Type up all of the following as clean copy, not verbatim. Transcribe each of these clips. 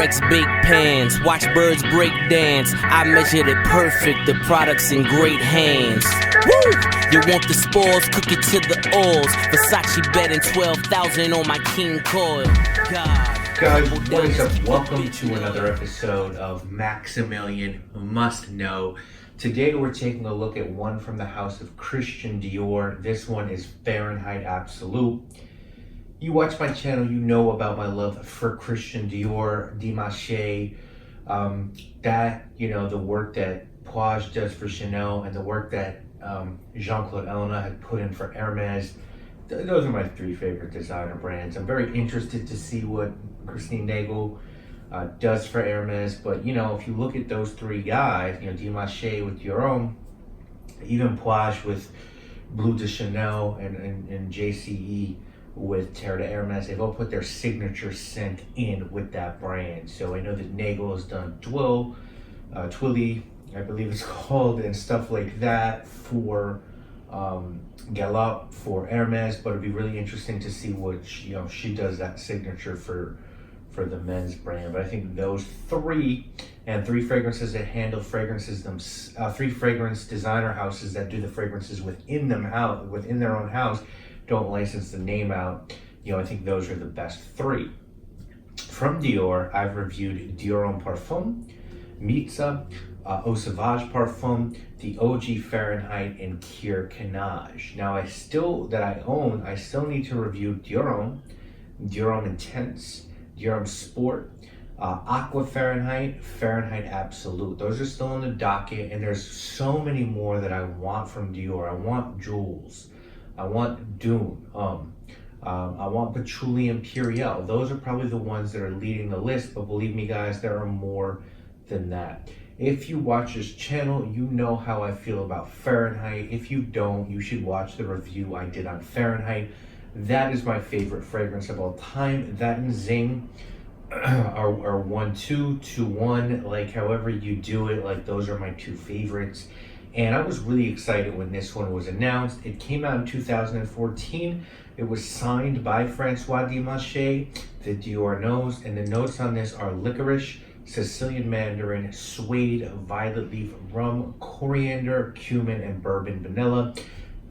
Pyrex baked pans, watch birds break dance. I measured it perfect, the product's in great hands. Woo! You want the spoils, cook it to the oils. Versace betting 12,000 on my King Coil. God. Guys, what is up? Welcome to another episode of Maximilian Must Know. Today we're taking a look at one from the house of Christian Dior. This one is Fahrenheit Absolute. You watch my channel, you know about my love for Christian Dior, Dimache, the work that Poage does for Chanel and the work that Jean-Claude Elena had put in for Hermes. Those are my three favorite designer brands. I'm very interested to see what Christine Nagel does for Hermes, but if you look at those three guys, Dimache with Dior, even Poage with Bleu de Chanel and JCE with Terre de Hermes, they've all put their signature scent in with that brand. So I know that Nagel has done Twilly, I believe it's called, and stuff like that for Galop for Hermes, but it'd be really interesting to see what she does that signature for the men's brand. But I think those three fragrances that handle fragrances, three fragrance designer houses that do the fragrances within their own house, don't license the name out. I think those are the best three. From Dior, I've reviewed Dior Homme Parfum, Mitza, Eau Sauvage Parfum, the OG Fahrenheit, and Kir Canage. Now, I still need to review Dior Homme Intense, Dior Homme Sport, Aqua Fahrenheit, Fahrenheit Absolute. Those are still on the docket, and there's so many more that I want from Dior. I want Jules, I want Dune, I want Patchouli Imperial. Those are probably the ones that are leading the list, but believe me guys, there are more than that. If you watch this channel, you know how I feel about Fahrenheit. If you don't, you should watch the review I did on Fahrenheit. That is my favorite fragrance of all time. That and Zing are 1-2, 2-1, like however you do it, like those are my two favorites. And I was really excited when this one was announced. It came out in 2014. It was signed by Francois Dimache, the Dior nose, and the notes on this are licorice, Sicilian mandarin, suede, violet leaf, rum, coriander, cumin, and bourbon vanilla.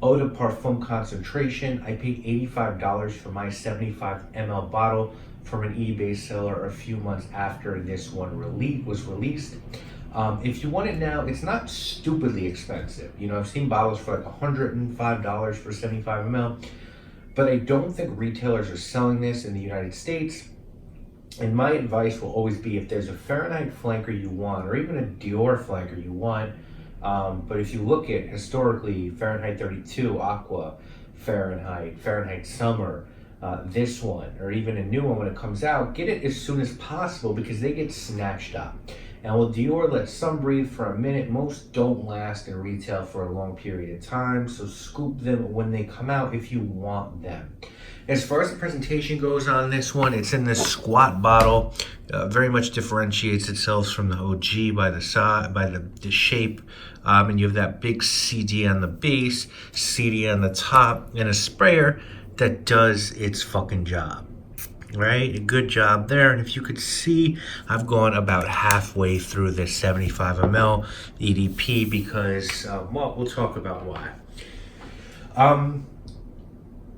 Eau de Parfum concentration. I paid $85 for my 75 ml bottle from an eBay seller a few months after this one was released. If you want it now, it's not stupidly expensive. I've seen bottles for like $105 for 75 ml, but I don't think retailers are selling this in the United States. And my advice will always be, if there's a Fahrenheit flanker you want, or even a Dior flanker you want, but if you look at historically, Fahrenheit 32, Aqua, Fahrenheit Summer, this one, or even a new one when it comes out, get it as soon as possible because they get snatched up. And with Dior, let some breathe for a minute. Most don't last in retail for a long period of time, so scoop them when they come out if you want them. As far as the presentation goes on this one, it's in this squat bottle. Very much differentiates itself from the OG by the size, by the shape. And you have that big CD on the base, CD on the top, and a sprayer that does its fucking job. Right? A good job there. And if you could see, I've gone about halfway through this 75 ml EDP because, we'll talk about why.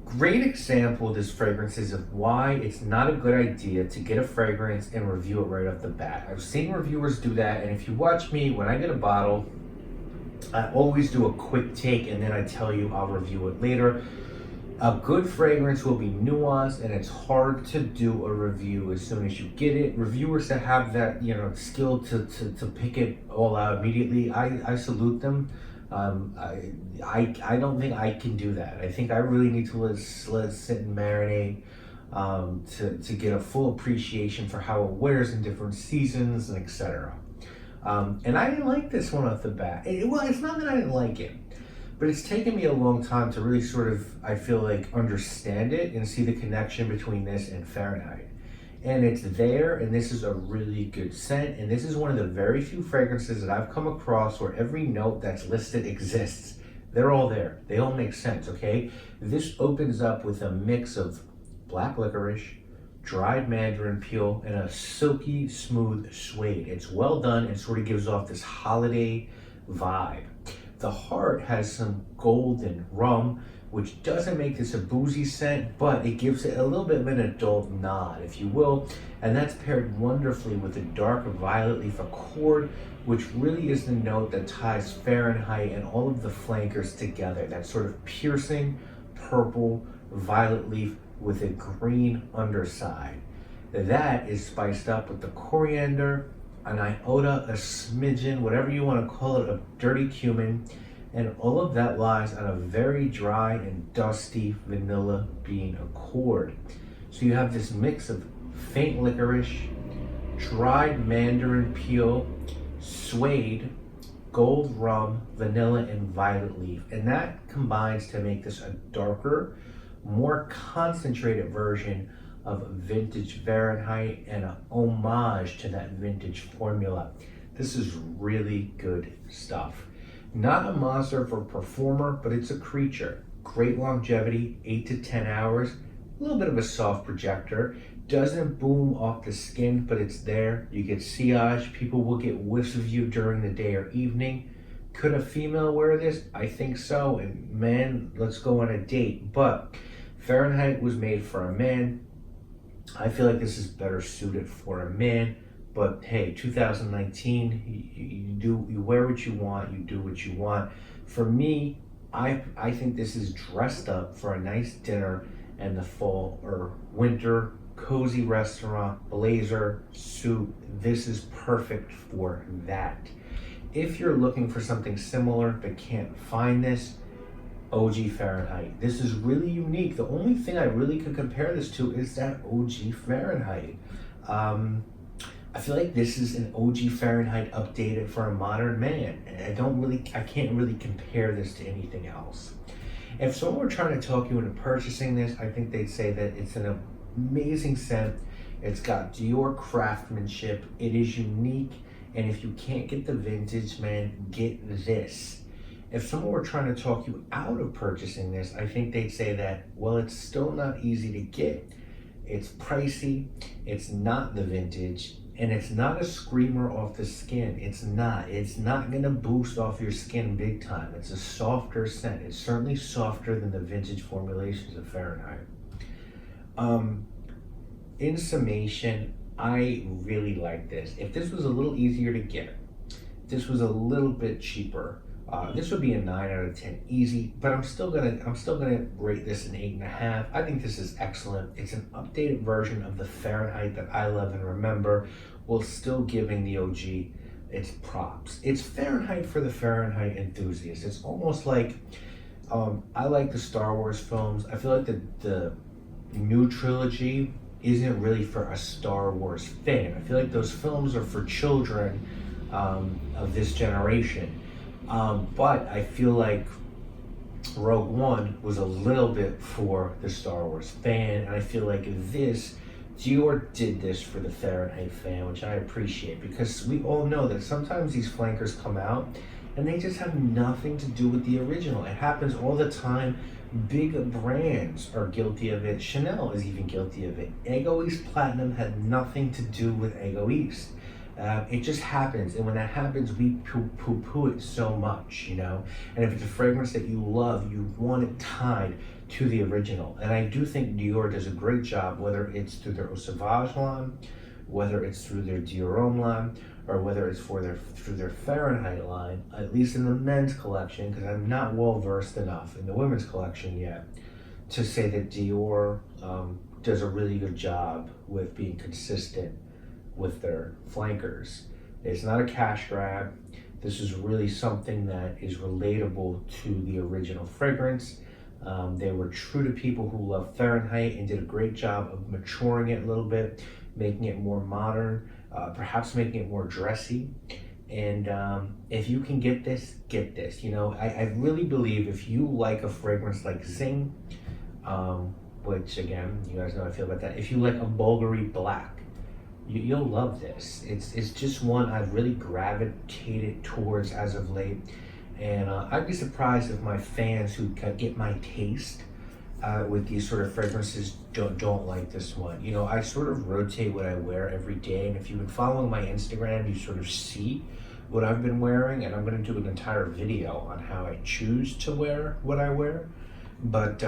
Great example of this fragrance is of why it's not a good idea to get a fragrance and review it right off the bat. I've seen reviewers do that, and if you watch me, when I get a bottle, I always do a quick take and then I tell you I'll review it later. A good fragrance will be nuanced, and it's hard to do a review as soon as you get it. Reviewers that have that skill to pick it all out immediately, I salute them. I don't think I can do that. I think I really need to let it sit and marinate to get a full appreciation for how it wears in different seasons and etc. And I didn't like this one off the bat. It's not that I didn't like it, but it's taken me a long time to really sort of, I feel like, understand it and see the connection between this and Fahrenheit. And it's there, and this is a really good scent, and this is one of the very few fragrances that I've come across where every note that's listed exists. They're all there. They all make sense, okay? This opens up with a mix of black licorice, dried mandarin peel, and a silky smooth suede. It's well done and sort of gives off this holiday vibe. The heart has some golden rum, which doesn't make this a boozy scent, but it gives it a little bit of an adult nod, if you will, and that's paired wonderfully with a dark violet leaf accord, which really is the note that ties Fahrenheit and all of the flankers together. That sort of piercing purple violet leaf with a green underside. That is spiced up with the coriander, an iota, a smidgen, whatever you want to call it, of dirty cumin, and all of that lies on a very dry and dusty vanilla bean accord. So you have this mix of faint licorice, dried mandarin peel, suede, gold rum, vanilla, and violet leaf. And that combines to make this a darker, more concentrated version of vintage Fahrenheit and an homage to that vintage formula. This is really good stuff. Not a monster for a performer, but it's a creature. Great longevity, 8 to 10 hours, a little bit of a soft projector. Doesn't boom off the skin, but it's there. You get sillage, people will get whiffs of you during the day or evening. Could a female wear this? I think so, and man, let's go on a date. But Fahrenheit was made for a man. I feel like this is better suited for a man. But hey, 2019, you wear what you want, you do what you want. For me, I think this is dressed up for a nice dinner in the fall or winter, cozy restaurant, blazer, suit. This is perfect for that. If you're looking for something similar but can't find this, OG Fahrenheit. This is really unique. The only thing I really could compare this to is that OG Fahrenheit. I feel like this is an OG Fahrenheit updated for a modern man. And I can't really compare this to anything else. If someone were trying to talk you into purchasing this, I think they'd say that it's an amazing scent. It's got Dior craftsmanship. It is unique. And if you can't get the vintage, man, get this. If someone were trying to talk you out of purchasing this, I think they'd say that, well, it's still not easy to get. It's pricey. It's not the vintage. And it's not a screamer off the skin. It's not gonna boost off your skin big time. It's a softer scent. It's certainly softer than the vintage formulations of Fahrenheit. In summation, I really like this. If this was a little easier to get, this was a little bit cheaper, this would be a 9 out of 10 easy, but I'm still gonna rate this an 8.5. I think this is excellent. It's an updated version of the Fahrenheit that I love and remember, while still giving the OG its props. It's Fahrenheit for the Fahrenheit enthusiast. It's almost like, I like the Star Wars films. I feel like the new trilogy isn't really for a Star Wars fan. I feel like those films are for children of this generation. But I feel like Rogue One was a little bit for the Star Wars fan, and I feel like Dior did this for the Fahrenheit fan, which I appreciate, because we all know that sometimes these flankers come out and they just have nothing to do with the original. It happens all the time. Big brands are guilty of it. Chanel is even guilty of it. Egoist Platinum had nothing to do with Egoist. It just happens, and when that happens, we poo-poo it so much, you know? And if it's a fragrance that you love, you want it tied to the original. And I do think Dior does a great job, whether it's through their Eau Sauvage line, whether it's through their Dior Homme line, or whether it's through their Fahrenheit line, at least in the men's collection, because I'm not well versed enough in the women's collection yet to say that Dior does a really good job with being consistent with their flankers. It's not a cash grab. This is really something that is relatable to the original fragrance. They were true to people who love Fahrenheit and did a great job of maturing it a little bit, making it more modern, perhaps making it more dressy. And if you can get this, get this. You know, I really believe if you like a fragrance like Zing, which again, you guys know how I feel about that. If you like a Bulgari Black, you'll love this. It's just one I've really gravitated towards as of late. And I'd be surprised if my fans who get my taste with these sort of fragrances don't like this one. You know, I sort of rotate what I wear every day, and if you've been following my Instagram, you sort of see what I've been wearing, and I'm going to do an entire video on how I choose to wear what I wear. But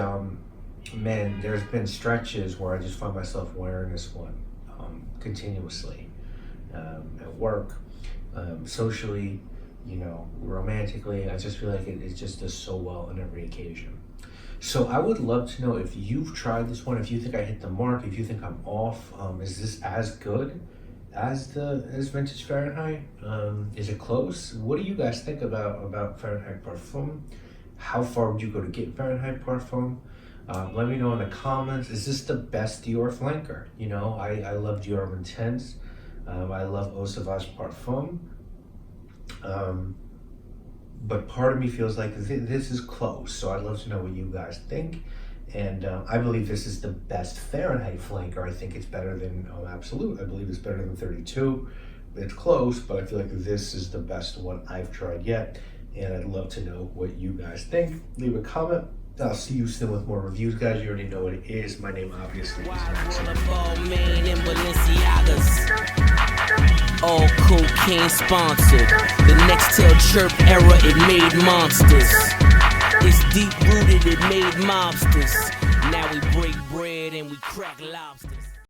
man, there's been stretches where I just find myself wearing this one continuously at work, socially, you know, romantically. I just feel like it just does so well on every occasion. So I would love to know if you've tried this one, if you think I hit the mark, if you think I'm off. Is this as good as Vintage Fahrenheit? Is it close? What do you guys think about Fahrenheit Parfum? How far would you go to get Fahrenheit Parfum? Let me know in the comments. Is this the best Dior flanker? You know, I love Dior Intense. I love Eau Sauvage Parfum. But part of me feels like this is close, so I'd love to know what you guys think. And I believe this is the best Fahrenheit flanker. I think it's better than Absolute. I believe it's better than 32. It's close, but I feel like this is the best one I've tried yet. And I'd love to know what you guys think. Leave a comment. I'll see you soon with more reviews, guys. You already know what it is. My name, obviously, is Maximilian. All cocaine sponsored. The next tail chirp era, it made monsters. It's deep rooted, it made mobsters. Now we break bread and we crack lobsters.